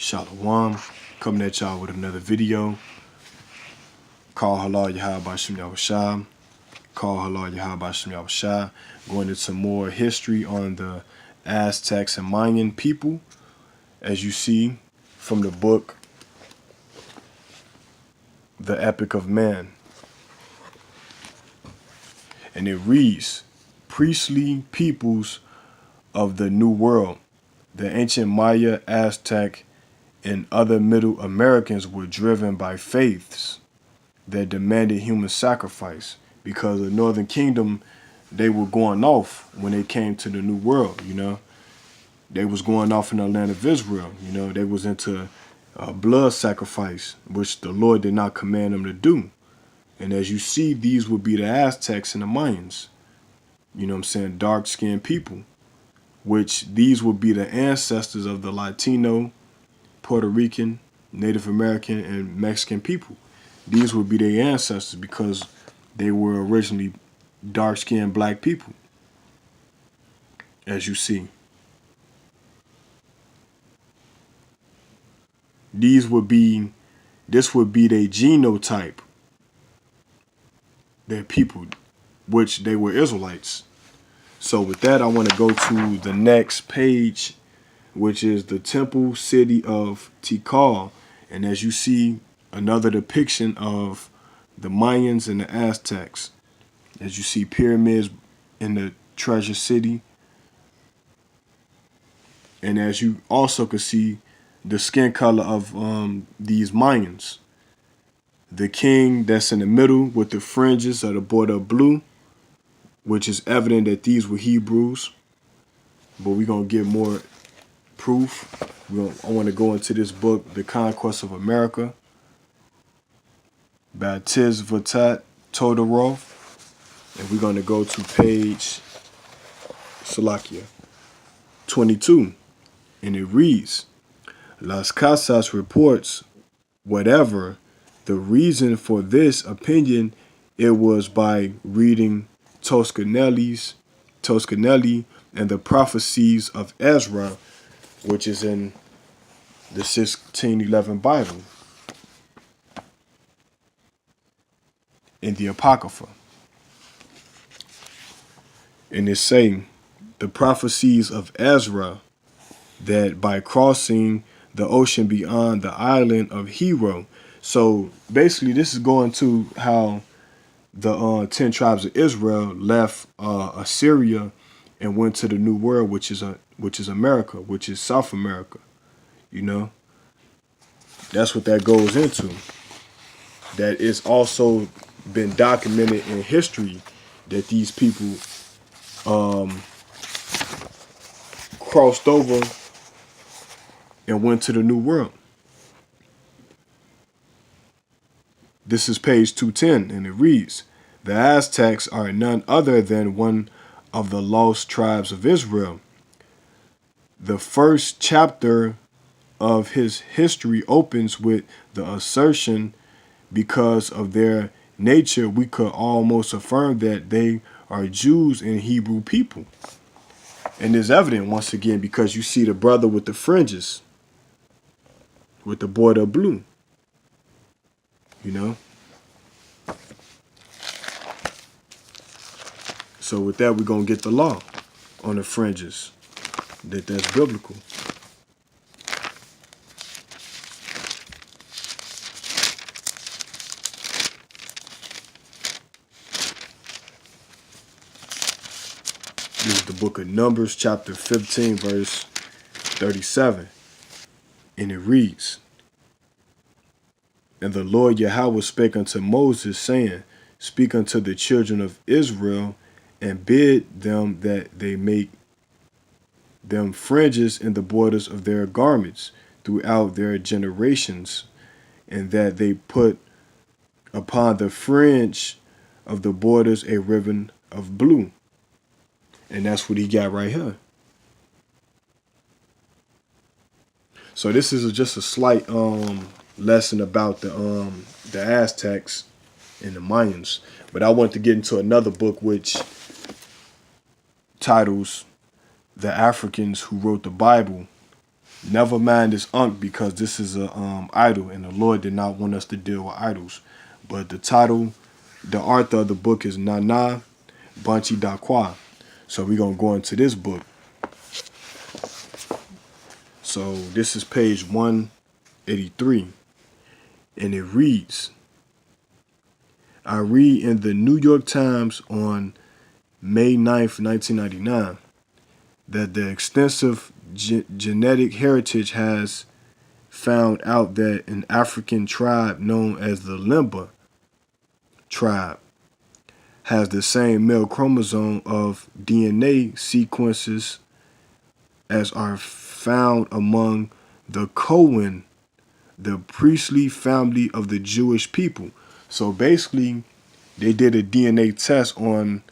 Shalom, coming at y'all with another video. Call halal Yahweh Bashem Yahushua. Call halal Yahweh Bashem Yahushua. Going into more history on the Aztecs and Mayan people, as you see from the book, The Epic of Man. And it reads, priestly peoples of the New World, the ancient Maya, Aztec, and other Middle Americans were driven by faiths that demanded human sacrifice, because the Northern Kingdom, they were going off when they came to the New World, you know. They was going off in the land of Israel, you know. They was into blood sacrifice, which the Lord did not command them to do. And as you see, these would be the Aztecs and the Mayans, you know what I'm saying, dark-skinned people, which these would be the ancestors of the Latino, Puerto Rican, Native American, and Mexican people. These would be their ancestors because they were originally dark-skinned black people, as you see. This would be their genotype, their people, which they were Israelites. So with that, I want to go to the next page, which is the temple city of Tikal. And as you see, another depiction of the Mayans and the Aztecs. As you see pyramids in the treasure city. And as you also can see the skin color of these Mayans. The king that's in the middle with the fringes of the border of blue, which is evident that these were Hebrews. But we're going to get more proof. I want to go into this book, The Conquest of America, by Tiz Vatat Todorov. And we're going to go to page Salakia 22. And it reads, Las Casas reports, whatever the reason for this opinion, it was by reading Toscanelli and the prophecies of Ezra, which is in the 1611 Bible, in the Apocrypha. And it's saying the prophecies of Ezra that by crossing the ocean beyond the island of Hero. So basically this is going to how the 10 tribes of Israel left Assyria and went to the New World, which is America, which is South America. You know, that's what that goes into. That is also been documented in history that these people crossed over and went to the New World. This is page 210, and it reads, the Aztecs are none other than one of the lost tribes of Israel. The first chapter of his history opens with the assertion, because of their nature, we could almost affirm that they are Jews and Hebrew people. And it's evident once again because you see the brother with the fringes, with the border blue, you know. So with that, we're going to get the law on the fringes, that's biblical. This is the book of Numbers, chapter 15, verse 37. And it reads, and the Lord Yahweh spake unto Moses, saying, speak unto the children of Israel, and bid them that they make them fringes in the borders of their garments throughout their generations, and that they put upon the fringe of the borders a ribbon of blue. And that's what he got right here. So this is just a slight lesson about the Aztecs and the Mayans. But I want to get into another book which titles The Africans Who Wrote the Bible, Never mind this Ankh, because this is a idol, and the Lord did not want us to deal with idols. But the title, the author of the book is Nana Banchi Dakwa. So we're going to go into this book. So this is page 183. And it reads, I read in the New York Times on May 9th, 1999, that the extensive genetic heritage has found out that an African tribe known as the Limba tribe has the same male chromosome of DNA sequences as are found among the Cohen, the priestly family of the Jewish people. So basically, they did a DNA test on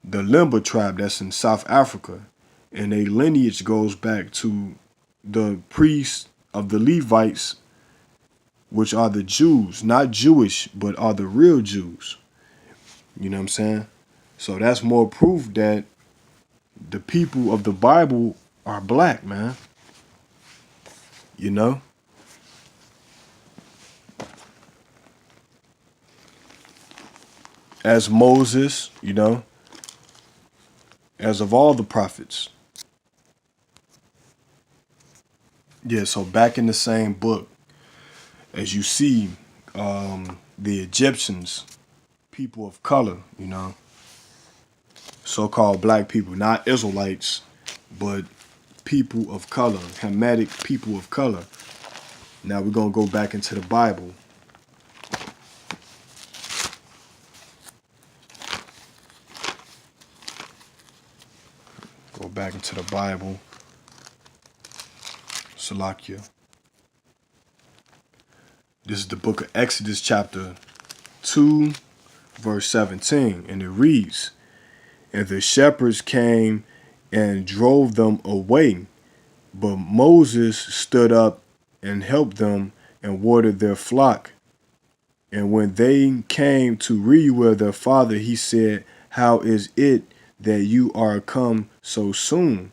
the Limba tribe that's in South Africa, and their lineage goes back to the priests of the Levites, which are the Jews, not Jewish, but are the real Jews. You know what I'm saying? So that's more proof that the people of the Bible are black, man. You know? As Moses, you know, as of all the prophets. Yeah, so back in the same book, as you see, the Egyptians, people of color, you know, so-called black people, not Israelites, but people of color, Hamitic people of color. Now we're going to go back into the Bible. Go back into the Bible. Salakia. This is the book of Exodus chapter 2, verse 17. And it reads, and the shepherds came and drove them away. But Moses stood up and helped them and watered their flock. And when they came to Reuel their father, he said, how is it that you are come so soon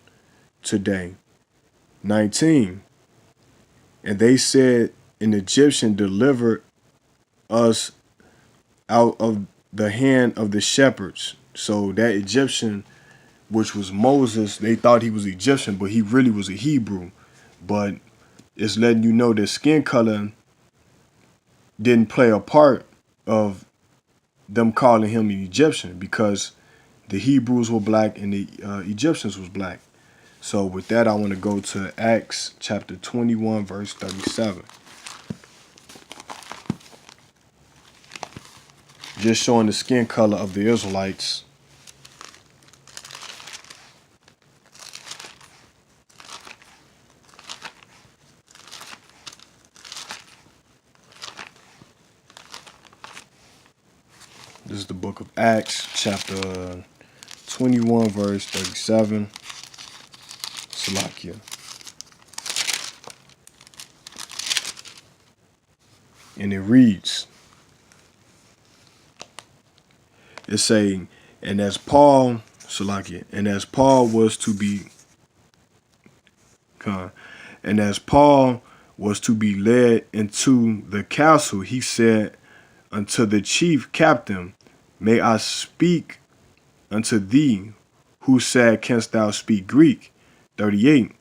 today? 19. And they said, an Egyptian delivered us out of the hand of the shepherds. So that Egyptian, which was Moses, they thought he was Egyptian, but he really was a Hebrew. But it's letting you know that skin color didn't play a part of them calling him an Egyptian, because the Hebrews were black and the Egyptians was black. So with that, I want to go to Acts chapter 21, verse 37. Just showing the skin color of the Israelites. This is the book of Acts, chapter 21, verse 37. Salakia. And it reads, it's saying, and as Paul, Salakia, and as Paul was to be, and as Paul was to be led into the castle, he said unto the chief captain, may I speak unto thee? Who said, canst thou speak Greek? 38.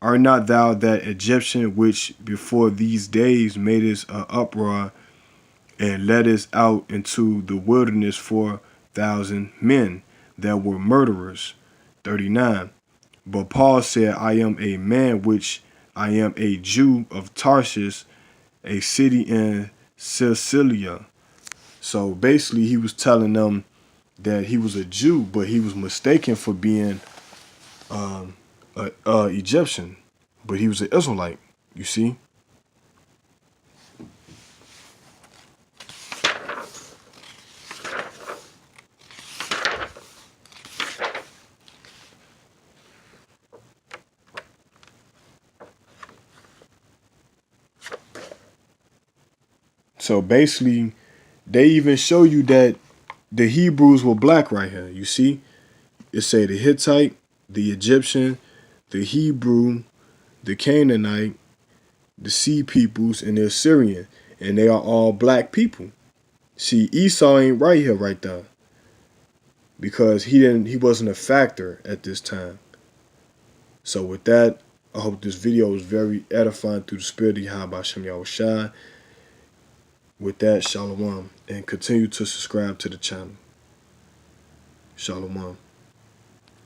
Art not thou that Egyptian which before these days madest an uproar and leddest out into the wilderness 4,000 men that were murderers? 39. But Paul said, I am a man which I am a Jew of Tarshish, a city in Sicilia. So basically he was telling them that he was a Jew, but he was mistaken for being Egyptian, but he was an Israelite, you see. So basically, they even show you that the Hebrews were black right here. You see, it say the Hittite, the Egyptian, the Hebrew, the Canaanite, the Sea peoples, and the Assyrian, and they are all black people. See, Esau ain't right here, right there, because he wasn't a factor at this time. So with that, I hope this video was very edifying through the spirit of Yahweh Shem Yahushua. With that, shalom, and continue to subscribe to the channel. Shalom.